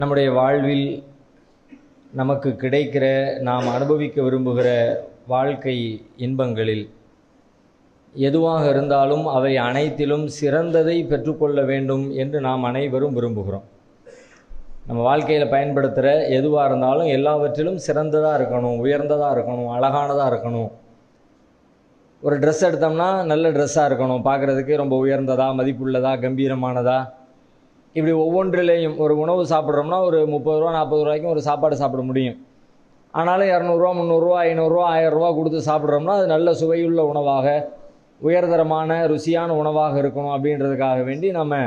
நம்முடைய வாழ்வில் நமக்கு கிடைக்கிற நாம் அனுபவிக்க விரும்புகிற வாழ்க்கை இன்பங்களில் எதுவாக இருந்தாலும் அவை அனைத்திலும் சிறந்ததை பெற்றுக்கொள்ள வேண்டும் என்று நாம் அனைவரும் விரும்புகிறோம். நம்ம வாழ்க்கையில் பயன்படுத்துகிற எதுவாக இருந்தாலும் எல்லாவற்றிலும் சிறந்ததாக இருக்கணும், உயர்ந்ததாக இருக்கணும், அழகானதாக இருக்கணும். ஒரு ட்ரெஸ் எடுத்தோம்னா நல்ல ட்ரெஸ்ஸாக இருக்கணும், பார்க்குறதுக்கு ரொம்ப உயர்ந்ததாக, மதிப்புள்ளதாக, கம்பீரமானதா. இப்படி ஒவ்வொன்றிலேயும் ஒரு உணவு சாப்பிட்றோம்னா ஒரு 30 ரூபா 40 ரூபாய்க்கும் ஒரு சாப்பாடு சாப்பிட முடியும். ஆனாலும் 200 ரூபா 300 ரூபா 500 ரூபா 1000 ரூபா கொடுத்து சாப்பிட்றோம்னா அது நல்ல சுவையுள்ள உணவாக, உயர்தரமான ருசியான உணவாக இருக்கணும். அப்படின்றதுக்காக வேண்டி நம்ம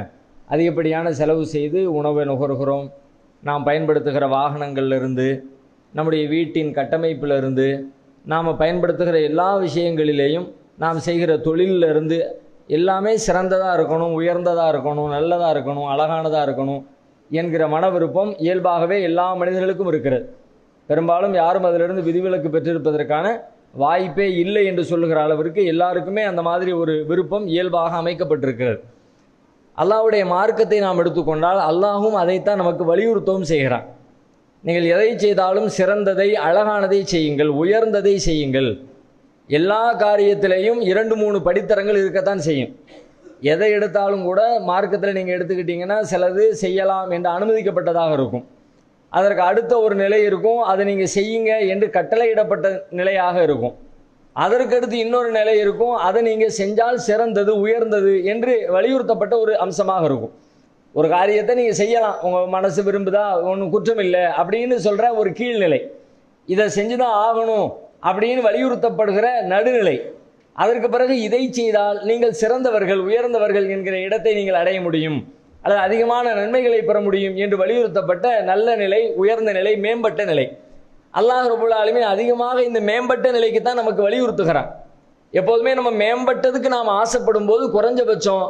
அதிகப்படியான செலவு செய்து உணவை நுகர்கிறோம். நாம் பயன்படுத்துகிற வாகனங்கள்லேருந்து, நம்முடைய வீட்டின் கட்டமைப்பிலிருந்து, நாம் பயன்படுத்துகிற எல்லா விஷயங்களிலேயும், நாம் செய்கிற தொழிலிருந்து எல்லாமே சிறந்ததாக இருக்கணும், உயர்ந்ததாக இருக்கணும், நல்லதாக இருக்கணும், அழகானதாக இருக்கணும் என்கிற மன விருப்பம் இயல்பாகவே எல்லா மனிதர்களுக்கும் இருக்கிறது. பெரும்பாலும் யாரும் அதிலிருந்து விதிவிலக்கு பெற்றிருப்பதற்கான வாய்ப்பே இல்லை என்று சொல்லுகிற அளவிற்கு எல்லாருக்குமே அந்த மாதிரி ஒரு விருப்பம் இயல்பாக அமைக்கப்பட்டிருக்கிறது. அல்லாஹ்வுடைய மார்க்கத்தை நாம் எடுத்துக்கொண்டால் அல்லாஹும் அதைத்தான் நமக்கு வலியுறுத்தவும் செய்கிறான். நீங்கள் எதை செய்தாலும் சிறந்ததை, அழகானதை செய்யுங்கள், உயர்ந்ததை செய்யுங்கள். எல்லா காரியத்திலையும் 2-3 படித்தரங்கள் இருக்கத்தான் செய்யும். எதை எடுத்தாலும் கூட மார்க்கத்தில் நீங்கள் எடுத்துக்கிட்டிங்கன்னா சிலது செய்யலாம் என்று அனுமதிக்கப்பட்டதாக இருக்கும். அதற்கு அடுத்த ஒரு நிலை இருக்கும், அதை நீங்கள் செய்யுங்க என்று கட்டளையிடப்பட்ட நிலையாக இருக்கும். அதற்கடுத்து இன்னொரு நிலை இருக்கும், அதை நீங்கள் செஞ்சால் சிறந்தது, உயர்ந்தது என்று வலியுறுத்தப்பட்ட ஒரு அம்சமாக இருக்கும். ஒரு காரியத்தை நீங்கள் செய்யலாம், உங்கள் மனசு விரும்புதா, ஒன்றும் குற்றம் இல்லை அப்படின்னு சொல்கிற ஒரு கீழ்நிலை. இதை செஞ்சு தான் ஆகணும் அப்படின்னு வலியுறுத்தப்படுகிற நடுநிலை. அதற்கு பிறகு இதை செய்தால் நீங்கள் சிறந்தவர்கள், உயர்ந்தவர்கள் என்கிற இடத்தை நீங்கள் அடைய முடியும், அல்லது அதிகமான நன்மைகளை பெற முடியும் என்று வலியுறுத்தப்பட்ட நல்ல நிலை, உயர்ந்த நிலை, மேம்பட்ட நிலை. அல்லாஹ் ரப்பல் ஆலமீன் அதிகமாக இந்த மேம்பட்ட நிலைக்கு தான் நமக்கு வலியுறுத்துகிறான். எப்போதுமே நம்ம மேம்பட்டதுக்கு நாம் ஆசைப்படும் போது குறைஞ்சபட்சம்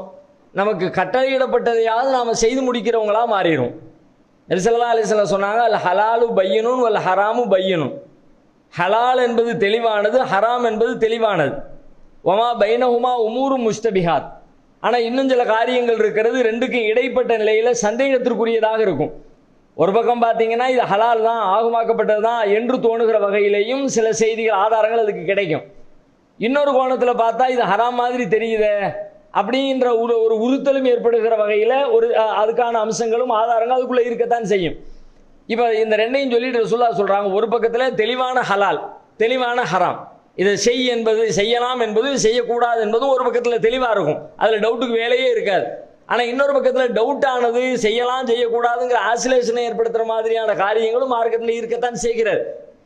நமக்கு கட்டளையிடப்பட்டதையாவது நாம் செய்து முடிக்கிறவங்களாக மாறிடும். நபி ஸல்லல்லாஹு அலைஹி வஸல்லம் சொன்னாங்க, அல் ஹலாலு பையனுன் வல் ஹராமு பையனுன். ஹலால் என்பது தெளிவானது, ஹராம் என்பது தெளிவானது. ஒமா பைனஹுமா உமூரு முஸ்தபிஹாத். ஆனால் இன்னும் சில காரியங்கள் இருக்கிறது, ரெண்டுக்கும் இடைப்பட்ட நிலையில் சந்தேகத்திற்குரியதாக இருக்கும். ஒரு பக்கம் பார்த்தீங்கன்னா இது ஹலால் தான், ஆகுமாக்கப்பட்டது தான் என்று தோணுகிற வகையிலேயும் சில செய்திகள், ஆதாரங்கள் அதுக்கு கிடைக்கும். இன்னொரு கோணத்தில் பார்த்தா இது ஹராம் மாதிரி தெரியுதே அப்படின்ற ஒரு உறுத்தலும் ஏற்படுகிற வகையில் ஒரு அதுக்கான அம்சங்களும் ஆதாரங்கள் அதுக்குள்ளே இருக்கத்தான் செய்யும். இப்போ இந்த ரெண்டையும் சொல்லிட்டு ரசூலுல்லாஹ் சொல்கிறாங்க, ஒரு பக்கத்தில் தெளிவான ஹலால், தெளிவான ஹராம், இதை செய் என்பது, செய்யலாம் என்பது, செய்யக்கூடாது என்பதும் ஒரு பக்கத்தில் தெளிவாக இருக்கும், அதில் டவுட்டுக்கு வேலையே இருக்காது. ஆனால் இன்னொரு பக்கத்தில் டவுட்டானது, செய்யலாம் செய்யக்கூடாதுங்கிற ஆசிலேஷனை ஏற்படுத்துகிற மாதிரியான காரியங்களும் மார்க்கத்தில் இருக்கத்தான் செய்கிறது.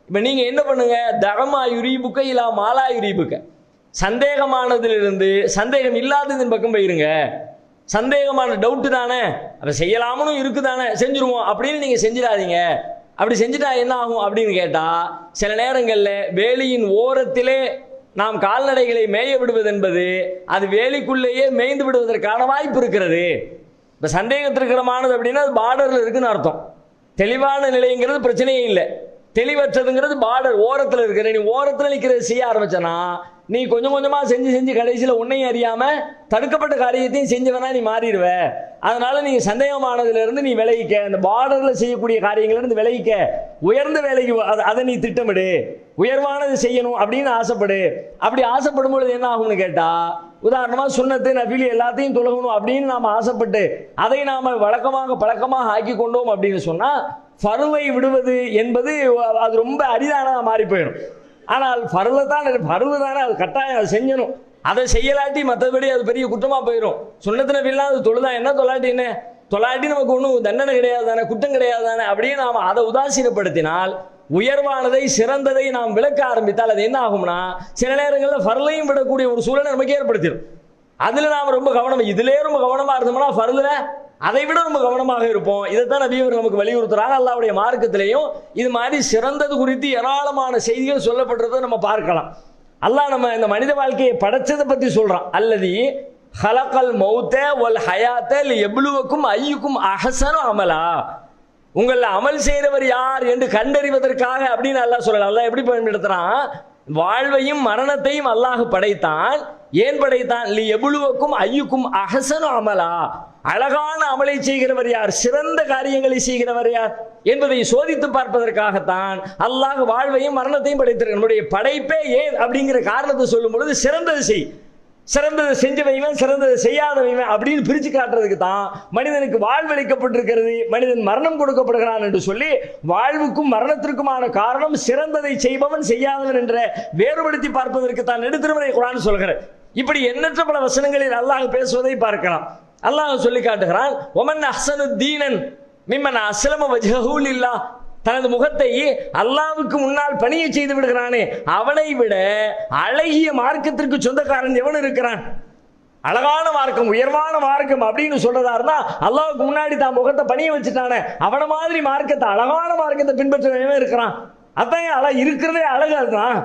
இப்போ நீங்கள் என்ன பண்ணுங்க, தகமா யுரீபுக்க இல்லா மாலா யுரீபுக்க, சந்தேகமானதிலிருந்து சந்தேகம் இல்லாததின் பக்கம் போயிருங்க. சந்தேகமான டவுட்டு தானே, அதை செய்யலாமனு இருக்குதானே, செஞ்சுருவோம் அப்படின்னு நீங்கள் செஞ்சிடாதீங்க. அப்படி செஞ்சுட்டா என்ன ஆகும் அப்படின்னு கேட்டால், சில நேரங்களில் வேலியின் ஓரத்திலே நாம் கால்நடைகளை மேய விடுவது என்பது அது வேலிக்குள்ளேயே மேய்ந்து விடுவதற்கான வாய்ப்பு இருக்கிறது. இப்போ சந்தேகத்திற்கிறமானது அப்படின்னா அது பார்டரில் இருக்குன்னு அர்த்தம். தெளிவான நிலைங்கிறது பிரச்சனையே இல்லை, தெளிவற்றதுங்கிறது பார்டர் ஓரத்தில் இருக்கிற. நீ ஓரத்தில் நிற்கிறது செய்ய ஆரம்பிச்சனா நீ கொஞ்சம் கொஞ்சமாக செஞ்சு கடைசியில் உன்னையும் அறியாமல் தடுக்கப்பட்ட காரியத்தையும் செஞ்சவனா நீ மாறிடுவ. அதனால நீங்கள் சந்தேகமானதுலேருந்து நீ விலகிக்க, அந்த பார்டரில் செய்யக்கூடிய காரியங்களிலிருந்து விலகிக்க, உயர்ந்த வேலைக்கு அதை நீ திட்டமிடு, உயர்வானது செய்யணும் அப்படின்னு ஆசைப்படு. அப்படி ஆசைப்படும் பொழுது என்ன ஆகும்னு கேட்டால், உதாரணமாக சுன்னத்து நஃபில் எல்லாத்தையும் தொழுகணும் அப்படின்னு நாம் ஆசைப்பட்டு அதை நாம் பழக்கமாக ஆக்கி கொண்டோம் அப்படின்னு சொன்னால் ஃபர்லை விடுவது என்பது அது ரொம்ப அரிதானதாக மாறி போயிடும். ஆனால் ஃபர்லை தானே, அது கட்டாயம், அது செஞ்சணும். அதை செய்யலாட்டி மற்றபடி அது பெரிய குற்றமாக போயிடும். சுன்னத்து நஃபில்லாம் அது தொழுதான் என்ன, தொலாட்டி நமக்கு ஒன்றும் தண்டனை கிடையாது தானே, குற்றம் கிடையாது தானே அப்படின்னு நாம் அதை உதாசீனப்படுத்தினால், உயர்வானதை, சிறந்ததை நாம் விளக்க ஆரம்பித்தால் அது என்ன ஆகும்னா, சில நேரங்களில் ஃபர்லையும் விடக்கூடிய ஒரு சூழலை நமக்கு ஏற்படுத்திடும். அதில் நாம் ரொம்ப கவனம், இதிலே ரொம்ப கவனமாக இருந்தோம்னா ஃபர்லில் அதை விட ரொம்ப கவனமாக இருப்போம். இதைத்தான் நபியவர் நமக்கு வலியுறுத்துறாங்க. அல்லாஹ்வுடைய மார்க்கத்திலையும் இது மாதிரி சிறந்தது குறித்து ஏராளமான செய்திகள் சொல்லப்படுறதை நம்ம பார்க்கலாம். அல்லாஹ் நம்ம இந்த மனித வாழ்க்கையை படைச்சதை பற்றி சொல்றான். அல்லதி ஹலக்கல் மௌத்த வல் ஹயாத்த லியப்லுவக்கும் ஐயுக்கும் அஹ்ஸனு அமலா. உங்களில் அமல் செய்கிறவர் யார் என்று கண்டறிவதற்காக அப்படின்னு அல்லாஹ் சொல்லலாம். அல்லாஹ் எப்படி பயன்படுத்துறான், வாழ்வையும் மரணத்தையும் அல்லாஹ் படைத்தான். ஏன் படைத்தான்? லியப்லுவக்கும் ஐயுக்கும் அஹ்ஸனு அமலா, அழகான அமலை செய்கிறவர் யார், சிறந்த காரியங்களை செய்கிறவர் யார் என்பதை சோதித்து பார்ப்பதற்காகத்தான் அல்லாஹ் வாழ்வையும் மரணத்தையும் படைத்திருக்கிறார். நம்முடைய படைப்பே ஏன் அப்படிங்கிற காரணத்தை சொல்லும் பொழுது சிறந்தது செய், சிறந்ததை செஞ்சவைவன் சிறந்ததை செய்யாதவைவன் அப்படின்னு பிரித்து காட்டுறதுக்கு தான் மனிதனுக்கு வாழ்வளிக்கப்பட்டிருக்கிறது, மனிதன் மரணம் கொடுக்கப்படுகிறான் என்று சொல்லி வாழ்வுக்கும் மரணத்திற்குமான காரணம் சிறந்ததை செய்பவன் செய்யாதவன் என்ற வேறுபடுத்தி பார்ப்பதற்கு தான் நெடுத்திருமறை குர்ஆன் சொல்கிறது. இப்படி எண்ணற்ற பல வசனங்களில் அல்லாஹ் பேசுவதை பார்க்கலாம். அல்லாஹ் சொல்லி காட்டுகிறான், ஒமன் அஹ்ஸனு தீனன் மிம்மன் அஸ்லம வஜ்ஹஹு லில்லாஹ், தனது முகத்தை அல்லாஹ்வுக்கு முன்னால் பணிய செய்து விடுகிறானே அவனை விட அழகிய மார்க்கத்திற்கு சொந்தக்காரன் எவன் இருக்கிறான்? அழகான மார்க்கம், உயர்வான மார்க்கம் அப்படின்னு சொல்றதா இருந்தா அல்லாஹ்வுக்கு முன்னாடி தான் முகத்தை பணிய வச்சுட்டானே அவன மாதிரி மார்க்கத்தை, அழகான மார்க்கத்தை பின்பற்றவன் இருக்கிறான். அதான் இருக்கிறதே அழகா இருக்கான்.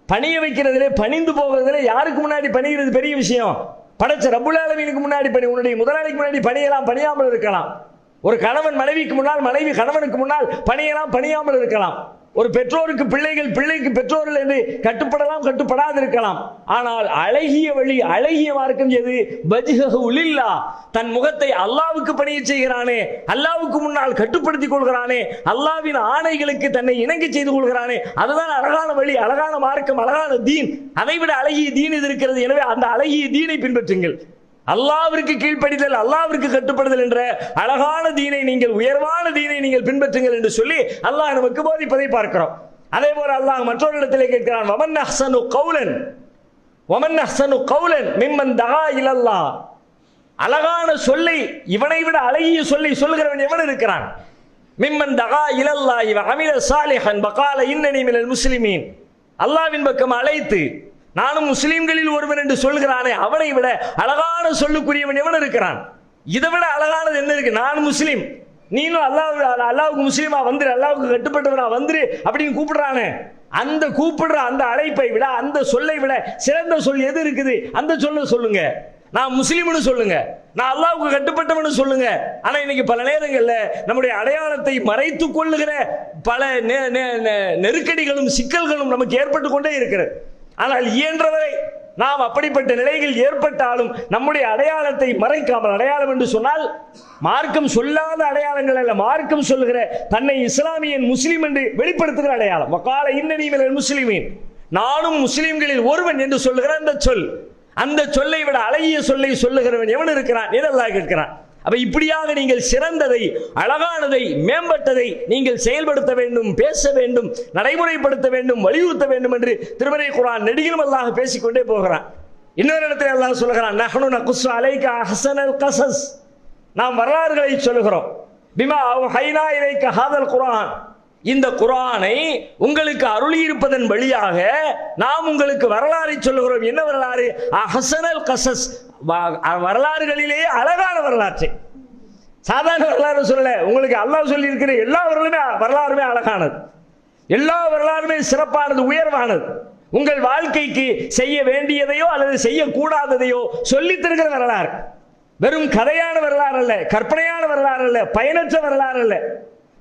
பணிய வைக்கிறதுல, பணிந்து போவதில் யாருக்கு முன்னாடி பணிகிறது பெரிய விஷயம்? படைச்ச ரப்புல் ஆலமீனுக்கு முன்னாடி பணி. உன்னுடைய முதலாளிக்கு முன்னாடி பணியலாம், பணியாமல் இருக்கலாம். ஒரு கணவன் மனைவிக்கு முன்னால், மனைவி கணவனுக்கு முன்னால் பணியலாம், பணியாமல் இருக்கலாம். ஒரு பெற்றோருக்கு பிள்ளைகள், பிள்ளைக்கு பெற்றோர்கள் என்று கட்டுப்படலாம், கட்டுப்படாது இருக்கலாம். ஆனால் அழகிய வழி, அழகிய மார்க்கம் எது? வஜ்ஹஹு லில்லாஹ், தன் முகத்தை அல்லாஹ்வுக்கு பணிய செய்கிறானே, அல்லாஹ்வுக்கு முன்னால் கட்டுப்படுத்திக் கொள்கிறானே, அல்லாஹ்வின் ஆணைகளுக்கு தன்னை இணங்க செய்து கொள்கிறானே, அதுதான் அழகான வழி, அழகான மார்க்கம், அழகான தீன். அதைவிட அழகிய தீன் இது இருக்கிறது. எனவே அந்த அழகிய தீனை பின்பற்றுங்கள். அல்லாஹ்விற்கு கீழ்ப்படிதல், அல்லாஹ்விற்கு கட்டுப்படுதல் என்ற அழகான தீனை நீங்கள், உயர்வான தீனை நீங்கள் பின்பற்றுங்கள் என்று சொல்லி அல்லாஹ் நமக்கு போதிப்பதை பார்க்கிறோம். அதே போல அல்லாஹ் மற்றொரு இடத்திலே கேட்கிறான், வமன் அஹ்ஸனு கௌலன், வமன் அஹ்ஸனு கௌலன் மிம்மன் தஆ இலல்லாஹ், அழகான சொல்லை, இவனை விட அழகிய சொல்லை சொல்கிறவன் எவன் இருக்கிறான்? மிம்மன் தஆ இலல்லாஹி வ அமில சாலிஹன் வகால இன்னனி மினல் முஸ்லிமீன், அல்லாஹ்வின் பக்கம் அழைத்து நானும் முஸ்லிம்களில் ஒருவன் என்று சொல்கிறானே அவனை விட அழகான சொல்லுக்குரியவன் எவன் இருக்கிறான்? இதை விட அழகானது என்ன இருக்கு? நான் முஸ்லீம், நீனும் அல்லாஹ்வுக்கு முஸ்லீமா வந்துரு, அல்லாஹ்வுக்கு கட்டுப்பட்டவனா வந்துரு அப்படின்னு கூப்பிடுறானே, அந்த கூப்பிடுற அந்த அழைப்பை விட, அந்த சொல்லை விட சிறந்த சொல் எது இருக்குது? அந்த சொல்ல சொல்லுங்க. நான் முஸ்லீம்னு சொல்லுங்க, நான் அல்லாஹ்வுக்கு கட்டுப்பட்டவனு சொல்லுங்க. ஆனா இன்னைக்கு பல நேரங்கள்ல நம்முடைய அடையாளத்தை மறைத்துக் கொள்ளுகிற பல நெருக்கடிகளும் சிக்கல்களும் நமக்கு ஏற்பட்டு கொண்டே இருக்கிறது. ஆனால் இயன்றவரை நாம் அப்படிப்பட்ட நிலைகள் ஏற்பட்டாலும் நம்முடைய அடையாளத்தை மறைக்காமல், அடையாளம் என்று சொன்னால் மார்க்கம் சொல்லாத அடையாளங்கள் அல்ல, மார்க்கம் சொல்லுகிற தன்னை இஸ்லாமியன் முஸ்லிம் என்று வெளிப்படுத்துகிற அடையாளம். வகால இன்னனி மினல் முஸ்லிமீன், நானும் முஸ்லிம்களில் ஒருவன் என்று சொல்லுகிற அந்த சொல், அந்த சொல்லை விட அழகிய சொல்லை சொல்லுகிறவன் எவன் இருக்கிறான் என்று அல்லாஹ் கேட்கிறான். அப்ப இப்படியாக நீங்கள் சிறந்ததை, அழகானதை, மேம்பட்டதை நீங்கள் செயல்படுத்த வேண்டும், பேச வேண்டும், நடைமுறைப்படுத்த வேண்டும், வலியுறுத்த வேண்டும் என்று திருமறை குர்ஆன் நெடுகிலும் அல்லாஹ் பேசிக்கொண்டே போகிறான். இன்னொரு இடத்துல அல்லாஹ் சொல்கிறான், நஹ்னு நகுஸ்ஸு அலைக அஹ்ஸனல் கஸஸ், நாம் வரலாறுகளை சொல்லுகிறோம். பிமா அவ்ஹைனா இலைக ஹாதல் குர்ஆன், இந்த குர்ஆனை உங்களுக்கு அருளி இருப்பதன் வழியாக நாம் உங்களுக்கு வரலாறை சொல்லுகிறோம். என்ன வரலாறு? அஹ்ஸனல் கஸஸ், வரலாறுகளிலேயே அழகான வரலாற்றை. சாதாரண வரலாறு சொல்ல, உங்களுக்கு அல்லாஹ் சொல்லி இருக்கிற எல்லா வரலாறுமே அழகானது, எல்லா வரலாறுமே சிறப்பானது, உயர்வானது. உங்கள் வாழ்க்கைக்கு செய்ய வேண்டியதையோ அல்லது செய்யக்கூடாததையோ சொல்லித் தருகிற வரலாறு. வெறும் கதையான வரலாறு அல்ல, கற்பனையான வரலாறு அல்ல, பயனற்ற வரலாறு அல்ல,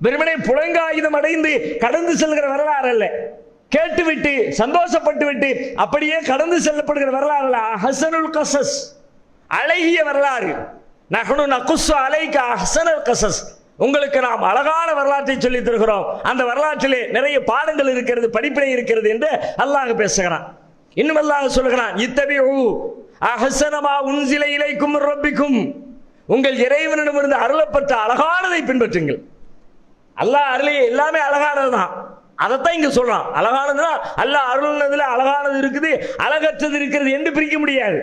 வெறுமனே புலங்காயுதம் அடைந்து கடந்து செல்கிற வரலாறு அல்ல, கேட்டுவிட்டு சந்தோஷப்பட்டு விட்டு அப்படியே கடந்து செல்லப்படுகிற வரலாறு அல்ல. அஹ்ஸனுல் கஸஸ், அழகிய வரலாறு. நஹ்னு நகுஸ்ஸு அலைக அஹ்ஸனல் கஸஸ், உங்களுக்கு நாம் அழகான வரலாற்றை சொல்லி தருகிறோம். அந்த வரலாற்றிலே நிறைய பாடங்கள் இருக்கிறது, படிப்பினை இருக்கிறது என்று அல்லாஹ் பேசுகிறான். இன்னும் அல்லாஹ் சொல்கிறான், இத்தபிஉ அஹ்ஸன மா உன்ஸில இலைக்கும் மிர் ரப்பிக்கும், உங்கள் இறைவனிடமிருந்து அருளப்பட்ட அழகானதை பின்பற்றுங்கள். அல்லாஹ் அருளிய எல்லாமே அழகானது தான், அதைத்தான் இங்க சொல்றான். அழகானதுன்னா அல்லாஹ் அருள்னதுல அழகானது இருக்குது, அழகற்றது இருக்கிறது என்று பிரிக்க முடியாது.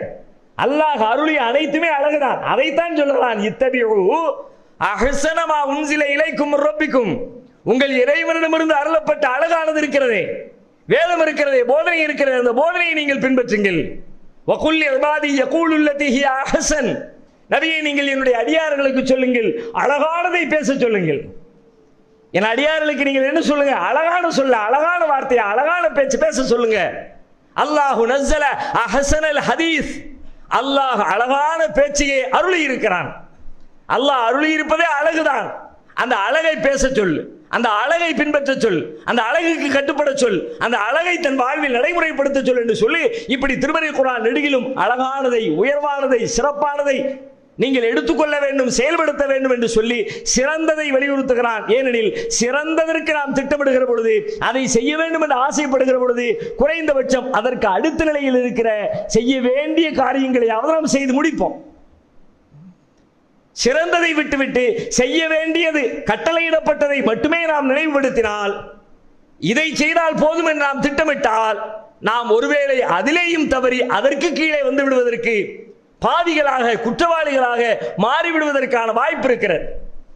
அல்லாஹ் அருளிய அனைத்துமே அழகுதான், அதைத்தான் சொல்கிறான். இத்தபிஉ அஹ்ஸன மா உன்ஸில இலைக்கும் மிர் ரப்பிக்கும், உங்கள் இறைவனிடமிருந்து அருளப்பட்ட அழகானது இருக்கிறதே, வேதம் இருக்கிறதே, போதனை இருக்கிறது, அந்த போதனையை நீங்கள் பின்பற்றுங்கள். வகுல் இபாதி யகூலு அல்லதி ஹிய அஹ்ஸன், நபியே நீங்கள் என்னுடைய அடியார்களுக்கு சொல்லுங்கள், அழகானதை பேச சொல்லுங்கள். என் அடியார்களுக்கு நீங்கள் என்ன சொல்லுங்க? அழகான சொல்ல, அழகான வார்த்தையை, அழகான பேச்சு பேச சொல்லுங்க. அல்லாஹு நஸ்ஸல அஹ்ஸனல் ஹதீஸ், அல்லாஹ் அழகான பேச்சையே அருளி இருக்கிறான். அல்லாஹ் அருளி இருப்பதே அழகுதான். அந்த அழகை பேச சொல், அந்த அழகை பின்பற்ற சொல், அந்த அழகுக்கு கட்டுப்பட சொல், அந்த அழகை தன் வாழ்வில் நடைமுறைப்படுத்த சொல் என்று சொல்லி இப்படி திருமறை குர்ஆன் நெடுகிலும் அழகானதை, உயர்வானதை, சிறப்பானதை நீங்கள் எடுத்துக்கொள்ள வேண்டும், செயல்படுத்த வேண்டும் என்று சொல்லி சிறந்ததை வலியுறுத்துகிறான். ஏனெனில் சிறந்ததற்கு நாம் திட்டமிடுகிற பொழுது, அதை செய்ய வேண்டும் என்று ஆசைப்படுகிற பொழுது, குறைந்தபட்சம் அதற்கு அடுத்த நிலையில் இருக்கிற செய்ய வேண்டிய காரியங்களை நாம் செய்து முடிப்போம். சிறந்ததை விட்டுவிட்டு செய்ய வேண்டியது கட்டளையிடப்பட்டதை மட்டுமே நாம் நினைவுபடுத்தினால், இதை செய்தால் போதும் என்று நாம் திட்டமிட்டால், நாம் ஒருவேளை அதிலேயும் தவறி அதற்கு கீழே வந்து விடுவதற்கு, பாவிகளாக குற்றவாளிகளாக மாறிவிடுவதற்கான வாய்ப்பு இருக்கிறது.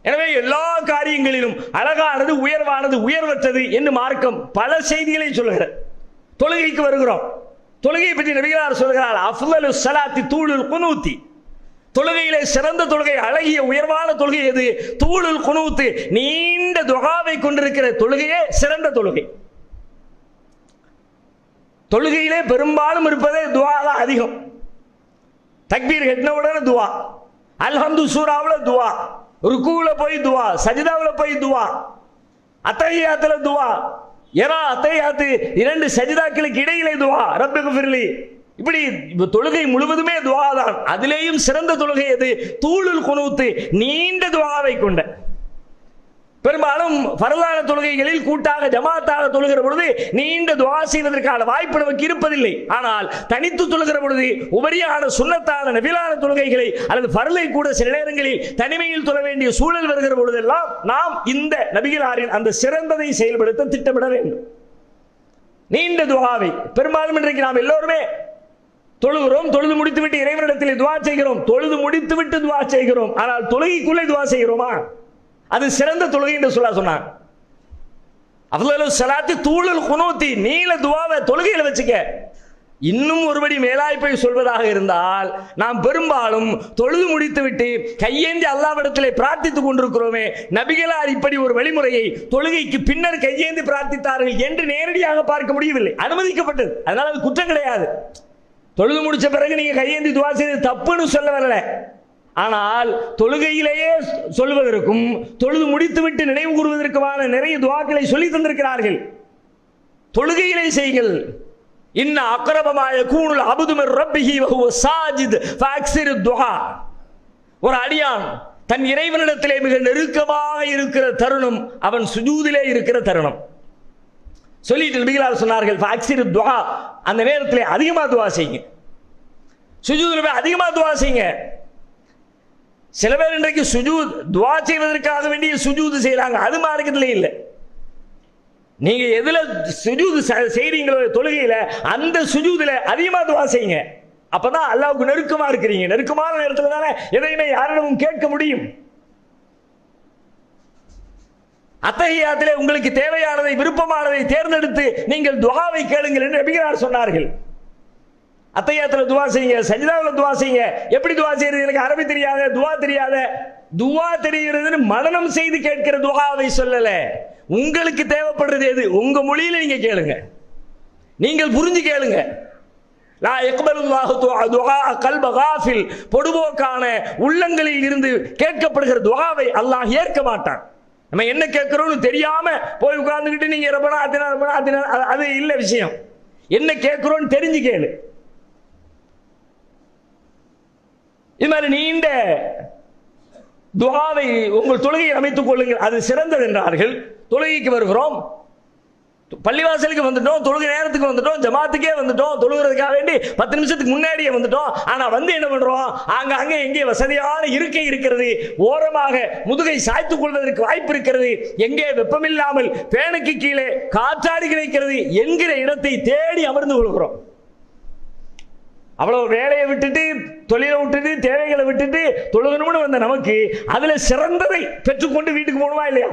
எனவே எல்லா காரியங்களிலும் அழகானது, உயர்வானது, உயர்வற்றது என்று மார்க்கம் பல செய்திகளை சொல்லுகிறது. தொழுகைக்கு வருகிறோம். தொழுகை பற்றி நபிகளார் சொல்கிறார், அஃலலு ஸலாத்தி தூலுல் குனூத்தி. தொழுகையிலே சிறந்த தொழுகை, அழகிய உயர்வான தொழுகை எது? தூலுல் குனூத், நீண்ட துஆவை கொண்டிருக்கிற தொழுகையே சிறந்த தொழுகை. தொழுகையிலே பெரும்பாலும் இருப்பதே துஆ தான் அதிகம். தக்பீர் கட்டின உடனே துஆ, அல்ஹம்து சூராவில் துஆ, ருக்குல போய் துஆ, சஜிதாவில் போய் துஆ, அத்தஹியாத்துல துஆ, அத்தஹியாத்து 2 சஜிதாக்களுக்கு இடையிலே துஆ, ரப்பிக்ஃபிர்லி. இப்படி தொழுகை முழுவதுமே துஆ தான். அதிலேயும் சிறந்த தொழுகை எது? தூலுல் குனூத், நீண்ட துஆவை கொண்ட. பெரும்பாலும் பரலான தொழுகைகளில் கூட்டாக ஜமாத்தாக தொழுகிற பொழுது நீண்ட துஆ செய்வதற்கான வாய்ப்பு நமக்கு இருப்பதில்லை. ஆனால் தனித்து தொழுகிற பொழுது உபரியான சுன்னத்தான நபிலான தொழுகைகளை அல்லது பரலை கூட சில நேரங்களில் தனிமையில் தொழ வேண்டிய சூழல் வருகிற பொழுதெல்லாம் நாம் இந்த நபிகளாரின் அந்த சிறந்ததை செயல்படுத்த திட்டமிட வேண்டும். நீண்ட துஆவை பெரும்பாலும் இன்றைக்கு நாம் எல்லோருமே தொழுகிறோம், தொழுது முடித்துவிட்டு இறைவனிடத்தில் துஆ செய்கிறோம், தொழுது முடித்துவிட்டு துஆ செய்கிறோம். ஆனால் தொழுகைக்குள்ளே துஆ செய்கிறோமா? அது சிறந்த தொழுகை என்று சொன்னான். அஃலலு ஸலாத்தி தூலுல் குனூத்தி, நீள துஆவை தொழுகையில் வச்சுக்க. இன்னும் ஒருபடி மேலாய்ப்பை சொல்வதாக இருந்தால், நாம் பெரும்பாலும் தொழுது முடித்துவிட்டு கையேந்தி அல்லாஹ்விடத்திலே பிரார்த்தித்துக் கொண்டிருக்கிறோமே, நபிகளார் இப்படி ஒரு வழிமுறையை தொழுகைக்கு பின்னர் கையேந்தி பிரார்த்தித்தார்கள் என்று நேரடியாக பார்க்க முடியவில்லை. அனுமதிக்கப்பட்டது, அதனால அது குற்றம் கிடையாது. தொழுது முடிச்ச பிறகு நீங்க கையேந்தி துஆ செய்து தப்புன்னு சொல்ல வரல. ஆனால் தொழுகையிலேயே சொல்வதற்கும் தொழுது முடித்துவிட்டு நினைவு கூறுவதற்குமான நிறைய துஆக்களை சொல்லி தந்திருக்கிறார்கள். தொழுகையிலே செய்யுங்கள். இன்ன அக்ரபமா யகூனுல் அப்து மிர் ரப்பிஹி வ ஹுவ சாஜித் ஃபஅக்ஸிரு துஆ. ஒரு அடியான் தன் இறைவனிடத்திலே மிக நெருக்கமாக இருக்கிற தருணம் அவன் சுஜூதிலே இருக்கிற தருணம். சொல்லிட்டு நபிகளார் சொன்னார்கள், ஃபஅக்ஸிரு துஆ, அந்த நேரத்திலே அதிகமாக துஆ செய்யுங்க. சுஜூதிலே அதிகமாக துஆ செய்யுங்க. சில பேர் இன்றைக்கு சுஜூத் துஆ செய்வதற்காக வேண்டிய சுஜூது செய்யறாங்க, அது மார்க்கத்திலே இல்லை. நீங்க எதுல சுஜூது செய்றீங்களோ தொழுகையில, அந்த சுஜூதுல அதிகமா துஆ செய்யுங்க. அப்பதான் அல்லாஹ்வுக்கு நெருக்கமா இருக்கிறீங்க. நெருக்கமான நேரத்துல தானே எதையுமே யாரிடமும் கேட்க முடியும். அத்தஹியாத்திலே உங்களுக்கு தேவையானதை, விருப்பமானதை தேர்ந்தெடுத்து நீங்கள் துஆவை கேளுங்கள் என்று நபிகளார் சொன்னார்கள். அத்தஹியாத்துல துஆ செய்யுங்க, சஜிதாவில் துஆ செய்யுங்க. எப்படி துஆ செய்யறது? எனக்கு அரபி தெரியாத, துஆ தெரியாத. துஆ தெரிகிறதுன்னு மனனம் செய்து கேட்கிற துஆவை சொல்லல. உங்களுக்கு தேவைப்படுறது எது? உங்க மொழியில நீங்க கேளுங்க, நீங்கள் புரிஞ்சு கேளுங்க. லா யக்பலுல்லாஹு துஆ கல்ப காஃபில், பொடுபோக்கான உள்ளங்களில் இருந்து கேட்கப்படுகிற துஆவை அல்லாஹ் ஏற்க மாட்டான். நம்ம என்ன கேட்கிறோம்னு தெரியாம போய் உட்கார்ந்துக்கிட்டு நீங்க ரப்பனா ஆத்தினா ரப்பனா ஆத்தினா, அது இல்ல விஷயம். என்ன கேட்கிறோம்னு தெரிஞ்சு கேளு. இது மாதிரி நீண்ட துஆவை உங்கள் தொழுகையை அமைத்துக் கொள்ளுங்கள், அது சிறந்தது என்றார்கள். தொழுகைக்கு வருகிறோம், பள்ளிவாசலுக்கு வந்துட்டோம், தொழுகை நேரத்துக்கு வந்துட்டோம், ஜமாத்துக்கே வந்துட்டோம், தொழுகிறதுக்காக வேண்டி 10 நிமிஷத்துக்கு முன்னாடியே வந்துட்டோம். ஆனா வந்து என்ன பண்றோம்? அங்க எங்கே வசதியான இருக்கை இருக்கிறது, ஓரமாக முதுகை சாய்த்துக் கொள்வதற்கு வாய்ப்பு இருக்கிறது, எங்கே வெப்பமில்லாமல் பேனுக்கு கீழே காற்றாடி கிடைக்கிறது என்கிற இடத்தை தேடி அமர்ந்து கொள்கிறோம். அவ்வளவு வேலையை விட்டுட்டு, தொழிலை விட்டுட்டு, தேவைகளை விட்டுட்டு தொழுகணும்னு வந்த நமக்கு அதுல சிறந்ததை பெற்றுக்கொண்டு வீட்டுக்கு போகணுமா இல்லையா?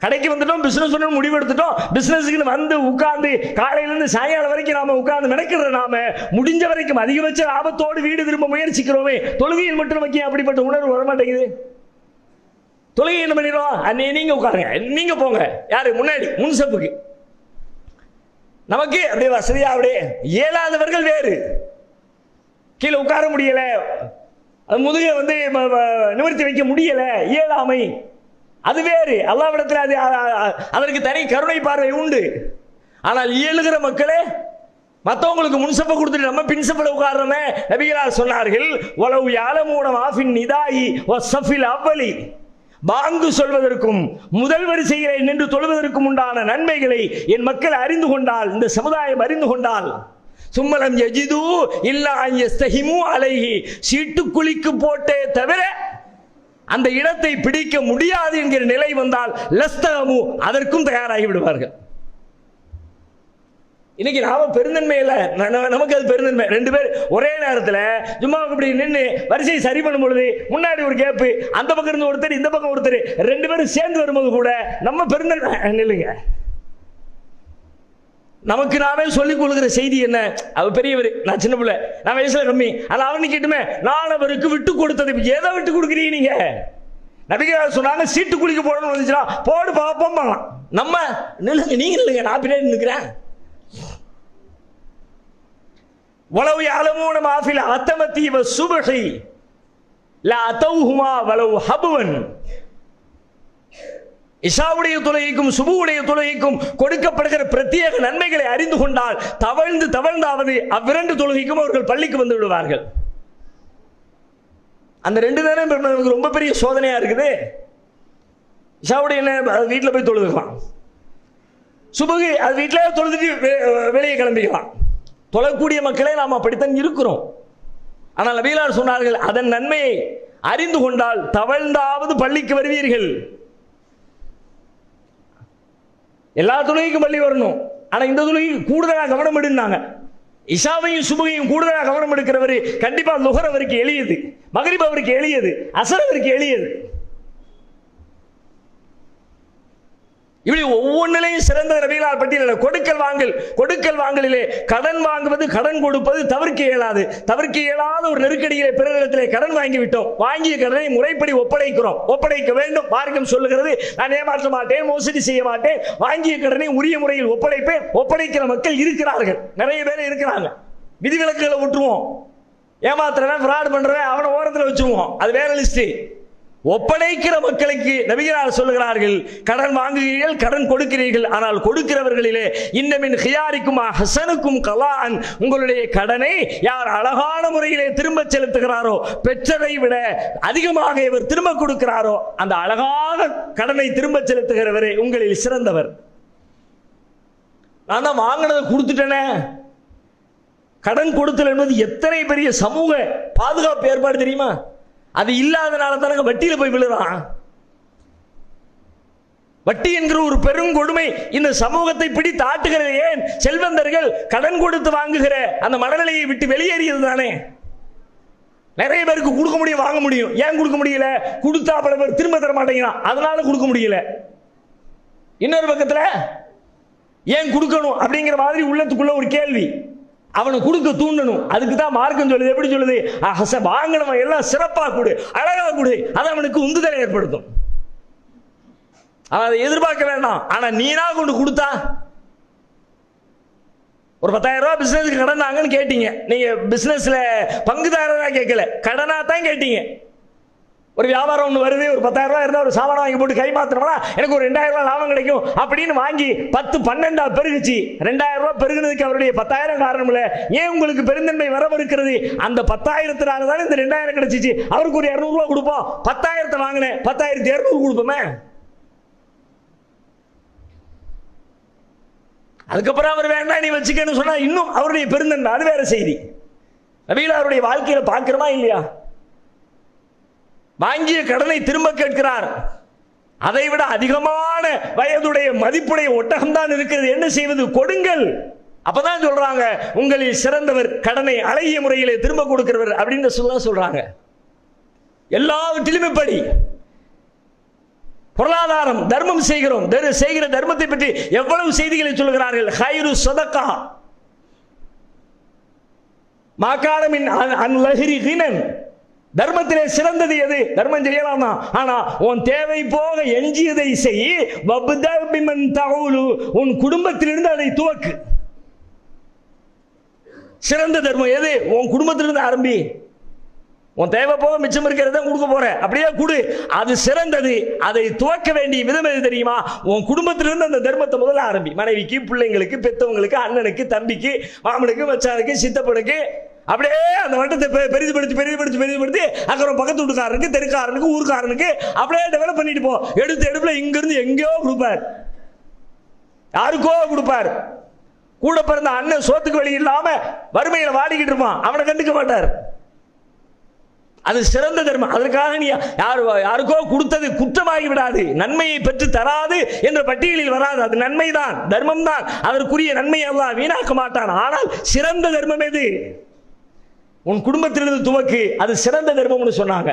கடைக்கு வந்துட்டோம், பிசினஸ் பண்ணணும் முடிவு எடுத்துட்டோம், பிசினஸ்க்கு வந்து உட்கார்ந்து காலையிலிருந்து சாயங்காலம் வரைக்கும் நாம உட்கார்ந்து நடக்கிற நாம முடிஞ்ச வரைக்கும் அதிகபட்ச லாபத்தோடு வீடு திரும்ப முயற்சிக்கிறோமே, தொழுகையில் மட்டும் நமக்கு அப்படிப்பட்ட உணர்வு வரமாட்டேங்குது. தொழுகை என்ன பண்ணிடுவோம்? நீங்க உட்காருங்க, நீங்க போங்க, யாரு முன்னாடி முன்சப்புக்கு. நமக்கு அப்படியே வசதியா அப்படியே இயலாதவர்கள் வேறு, கீழே உட்கார முடியல, முதுகை வந்து நிவர்த்தி வைக்க முடியல, இயலாமை, அது வேறு. அல்லாஹ்விடத்தில் அதற்கு தனி கருணை பார்வை உண்டு. ஆனால் இயலுகிற மக்களே மற்றவங்களுக்கு முன்சப்ப கொடுத்துட்டு நம்ம பின்சப்பில் உட்கார்றோமே. நபிகளார் சொன்னார்கள், வலவு யாலமூன மாஃபின் நிதாயி வஸ்ஸஃபில் அவ்வலி, பாங்கு சொல்வதற்கும் முதல் வரிசையிலே நின்று தொழுவதற்கும் உண்டான நன்மைகளை என் மக்கள் அறிந்து கொண்டால், இந்த சமுதாயம் அறிந்து கொண்டால், சும்மலம் யஜிது இல்லா அன் யஸ்தஹிமு அலைஹி, சீட்டுக்குழிக்கு போட்டே தவிர அந்த இடத்தை பிடிக்க முடியாது என்கிற நிலை வந்தால் லஸ்தஹமு, அதற்கும் தயாராகி விடுவார்கள். இன்னைக்கு நாம பெருந்தன்மை இல்லை, நமக்கு அது பெருந்தன்மை. 2 பேர் ஒரே நேரத்தில் ஜும்மாவுக்கு இப்படி நின்று வரிசை சரி பண்ணும் பொழுது முன்னாடி ஒரு கேப்பு, அந்த பக்கம் இருந்து ஒருத்தர் இந்த பக்கம் ஒருத்தர், 2 பேரும் சேர்ந்து வரும்போது கூட நம்ம பெருந்தன்மை இல்லைங்க. நமக்கு நாமே சொல்லிக் கொள்கிற செய்தி என்ன, அவர் பெரியவர், நான் சின்ன பிள்ளை, நான் வயசுல கம்மி, ஆனால் அவனு கேட்டுமே நான் அவருக்கு விட்டு கொடுத்தது. எதை விட்டு கொடுக்குறீங்க நீங்க? நபிகள் சொன்னாங்க, சீட்டு குளிக்க போடணும்னு வந்துச்சுன்னா போடு பார்ப்போம். நம்ம நில்லுங்க, நீங்க இல்லைங்க, நான் பின்னாடி நிற்கிறேன். வலவு யஅலமூன மா ஃபில் அத்தமதி வஸ்ஸுப்ஹி லா அதௌஹுமா வலவு ஹபவன். இஷாவுடைய தொழுகைக்கும் சுபுவுடைய தொழுகைக்கும் கொடுக்கப்படுகிற பிரத்யேக நன்மைகளை அறிந்து கொண்டால் தவழ்ந்து தவழ்ந்தாவது அவ்விரண்டு தொழுகைக்கும் அவர்கள் பள்ளிக்கு வந்து விடுவார்கள். அந்த 2 தானே நமக்கு ரொம்ப பெரிய சோதனையா இருக்குது. இஷாவுடைய வீட்டில் போய் தொழுதுக்கலாம், சுபுகு அது வீட்டிலே தொழுதுட்டு வெளியே கிளம்பிக்கலாம். தொழக்கூடிய மக்களை நாம் அப்படித்தான் இருக்கிறோம். ஆனால் நபிகளார் சொன்னார்கள், அதன் நன்மையை அறிந்து கொண்டால் தவழ்ந்தாவது பள்ளிக்கு வருவீர்கள். எல்லா தொழுகைக்கும் பள்ளி வரணும், ஆனால் இந்த தொழுகைக்கு கூடுதலாக கவனம் எடுனாங்க. இஷாவையும் சுபகையும் கூடுதலாக கவனம் எடுக்கிறவர் கண்டிப்பா லுஹர் அவருக்கு எளியது, மக்ரிப் அவருக்கு எளியது, அஸர் அவருக்கு எளியது. இப்படி ஒவ்வொன்றிலையும் சிறந்த நபிகளார் பட்டியலில் கொடுக்கல் வாங்கலிலே கடன் வாங்குவது, கடன் கொடுப்பது தவிர்க்க இயலாது. தவிர்க்க இயலாத ஒரு நெருக்கடியிலே பிறரிடத்திலே கடன் வாங்கிவிட்டோம், வாங்கிய கடனை முறைப்படி ஒப்படைக்க வேண்டும். மார்க்கம் சொல்லுகிறது, நான் ஏமாற்ற மாட்டேன், மோசடி செய்ய மாட்டேன், வாங்கிய கடனை உரிய முறையில் ஒப்படைப்பேன். ஒப்படைக்கிற மக்கள் இருக்கிறார்கள், நிறைய பேர் இருக்கிறாங்க. விதிவிலக்குகளை விட்டுருவோம், ஏமாத்துறவன் ஃப்ராட் பண்றவன் அவனை ஓரத்தில் வச்சுருவோம், அது வேற லிஸ்ட். ஒப்படைக்கிற மக்களுக்கு நபிகளார் சொல்லுகிறார்கள், கடன் வாங்குகிறீர்கள், கடன் கொடுக்கிறீர்கள், ஆனால் கொடுக்கிறவர்களிலே இன்னமின் ஹியாரிக்கும் ஹசனுக்கும் கலான், உங்களுடைய கடனை யார் அழகான முறையிலே திரும்ப செலுத்துகிறாரோ, பெற்றதை விட அதிகமாக இவர் திரும்ப கொடுக்கிறாரோ, அந்த அழகான கடனை திரும்ப செலுத்துகிறவரே உங்களில் சிறந்தவர். நான் தான் வாங்கினதை கொடுத்துட்டேனே. கடன் கொடுத்தல் என்பது எத்தனை பெரிய சமூக பாதுகாப்பு ஏற்பாடு தெரியுமா? அது இல்லாதனால தானங்க வட்டியில போய் விழுறான். வட்டி என்கிற ஒரு பெருங்கொடுமை இந்த சமூகத்தை பிடித்து ஆட்டுகிறது. ஏன்? செல்வந்தர்கள் கடன் கொடுத்து வாங்குகிற அந்த மனநிலையை விட்டு வெளியேறியது தானே. நிறைய பேருக்கு கொடுக்க முடியும், வாங்க முடியும். ஏன் கொடுக்க முடியல? கொடுத்தா பல பேர் திரும்ப தர மாட்டேங்கிறான், அதனால கொடுக்க முடியல. இன்னொரு பக்கத்துல ஏன் கொடுக்கணும் அப்படிங்கிற மாதிரி உள்ளத்துக்குள்ள ஒரு கேள்வி, அவனை கொடுக்க தூண்டணும். அதுக்கு தான் மார்க்கம் சொல்லுது. எப்படி சொல்லுது? வாங்கினவன் எல்லாம் சிறப்பா கொடு, அழகா கொடு, அது அவனுக்கு உந்துதலை ஏற்படுத்தும். அதை எதிர்பார்க்க வேண்டாம். ஆனா நீனா கொண்டு கொடுத்தா, ஒரு 10,000 ரூபாய் பிசினஸ்க்கு கடன் தாங்கன்னு கேட்டீங்க, நீங்க பிசினஸ்ல பங்குதாரரா கேட்கல, கடனா தான் கேட்டீங்க. ஒரு வியாபாரம் ஒன்று வருது, ஒரு 10,000 ரூபாய் இருந்தால் ஒரு சாமான் வாங்கி போட்டு கை மாத்தினோம்னா எனக்கு ஒரு 2,000 ரூபாய் லாபம் கிடைக்கும் அப்படின்னு வாங்கி 10-12 பெருகுச்சு. 2,000 ரூபாய் பெருகுனதுக்கு அவருடைய 10,000 காரணம் இல்லை. ஏன் உங்களுக்கு பெருந்தன்மை வரவிருக்கிறது? அந்த 10,000 தானே இந்த 2,000 கிடைச்சிச்சு. அவருக்கு ஒரு 200 ரூபாய் கொடுப்போம். 10,000 வாங்கினேன், 10,200 கொடுப்போமே. அதுக்கப்புறம் அவர் வேண்டாம் நீ வச்சுக்கன்னு சொன்னா இன்னும் அவருடைய பெருந்தன்மை, அது வேற செய்தி. நபிகளாருடைய வாழ்க்கையில பார்க்கிறோமா இல்லையா? வாங்கிய கடனை திரும்ப கேட்கிறார். அதை விட அதிகமான வயதுடைய மதிப்புடைய ஒட்டகம் தான் இருக்கிறது, என்ன செய்வது? கொடுங்கள். அப்பதான் சொல்றாங்க, உங்களில் சிறந்தவர் கடனை அழகிய முறையிலே திரும்ப கொடுக்கிறவர் அப்படின்னு சொல்றாங்க. எல்லாவற்றிலும் இப்படி பொருளாதாரம், தர்மம் செய்கிறோம், செய்கிற தர்மத்தை பற்றி எவ்வளவு செய்திகளை சொல்கிறார்கள். ஹைரு சதகா மாகாணமின் அன்லஹிரி கினன், தர்மத்திலே சிறந்தது எது? தர்மம் செய்யலாம் தான், ஆனா உன் தேவை போக எஞ்சியதை செய். உன் குடும்பத்திலிருந்து அதை துவக்கு. சிறந்த தர்மம் எது? உன் குடும்பத்திலிருந்து ஆரம்பி. உன் தேவை போக மிச்சம் இருக்கிறத கொடுக்க போற, அப்படியே கொடு, அது சிறந்தது. அதை துவக்க வேண்டிய விதம் எது தெரியுமா? உன் குடும்பத்திலிருந்து அந்த தர்மத்தை முதல்ல ஆரம்பி. மனைவிக்கு, பிள்ளைங்களுக்கு, பெத்தவங்களுக்கு, அண்ணனுக்கு, தம்பிக்கு, மாமனுக்கு, மச்சானுக்கு, சித்தப்பனுக்கு, அப்படியே அந்த வட்டத்தை பெரிதுபடுத்தி அப்புறம் பக்கத்து வீட்டுக்காரனுக்கு, தெருக்காரனுக்கு, ஊருக்காரனுக்கு அப்படியே டெவலப் பண்ணிட்டு போ. எடுப்புல இங்க இருந்து எங்கேயோ கொடுப்பார், யாருக்கோ கொடுப்பார். கூட பிறந்த அண்ணன் சோத்துக்கு வழி இல்லாம வறுமையில வாடிக்கிட்டு இருப்பான், அவனை கண்டுக்க மாட்டார். அது சிறந்த தர்மம். அதற்காக நீ யாருக்கோ கொடுத்தது குற்றமாகி விடாது, நன்மையை பெற்று தராது என்ற பட்டியலில் வராது. அது நன்மைதான், தர்மம் தான், அதற்குரிய நன்மையை அல்லாஹ் வீணாக்க மாட்டான். ஆனால் சிறந்த தர்மம் எது? உன் குடும்பத்திலிருந்து துவக்கு, அது சிறந்த தர்மம்னு சொன்னாங்க.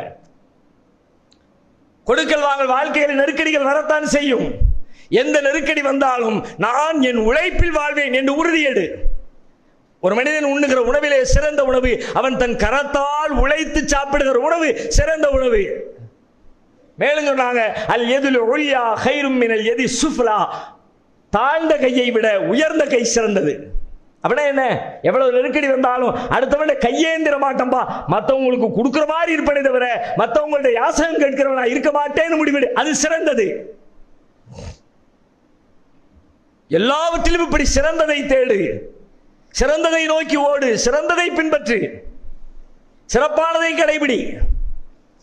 கொடுக்கல் வாங்கல் வாழ்க்கையில் நெருக்கடிகள் வரத்தான் செய்யும். எந்த நெருக்கடி வந்தாலும் நான் என் உழைப்பில் வாழ்வேன் என்று உறுதியேடு. ஒரு மனிதன் உண்ணுகிற உணவிலே சிறந்த உணவு அவன் தன் கரத்தால் உழைத்து சாப்பிடுகிற உணவு சிறந்த உணவு. மேலும் சொன்னாங்க, அல் யதுல் உல்யா கைரும் மினல் யதி சுஃப்லா, தாழ்ந்த கையை விட உயர்ந்த கை சிறந்தது. அப்படின்னா என்ன? எவ்வளவு நெருக்கடி வந்தாலும் அடுத்தவன கையேந்திர மாட்டம்பா, மற்றவங்களுக்கு கொடுக்கிற மாதிரி இருப்பதை தவிர மற்றவங்கள்ட்ட யாசகம் கேட்கிறவனா இருக்க மாட்டேன்னு முடிவிடு, அது சிறந்தது. எல்லாவற்றிலும் இப்படி சிறந்ததை தேடு, சிறந்ததை நோக்கி ஓடு, சிறந்ததை பின்பற்று, சிறப்பானதை கடைபிடி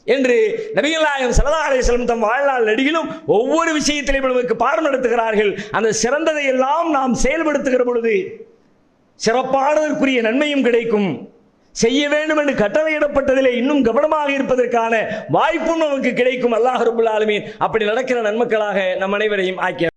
என்று நபிகள் நாயகம் ஸல்லல்லாஹு அலைஹி வஸல்லம் தம் வாழ்நாள் நெடுகிலும் ஒவ்வொரு விஷயத்திலும் நமக்கு பாடம் நடத்துகிறார்கள். அந்த சிறந்ததை எல்லாம் நாம் செயல்படுத்துகிற பொழுது சிறப்பானதற்குரிய நன்மையும் கிடைக்கும். செய்ய வேண்டும் என்று கட்டளையிடப்பட்டதிலே இன்னும் கவனமாக இருப்பதற்கான வாய்ப்பும் நமக்கு கிடைக்கும். அல்லாஹ் ரப்பல் ஆலமீன் அப்படி நடக்கிற நன்மக்களாக நம் அனைவரையும் ஆக்கிய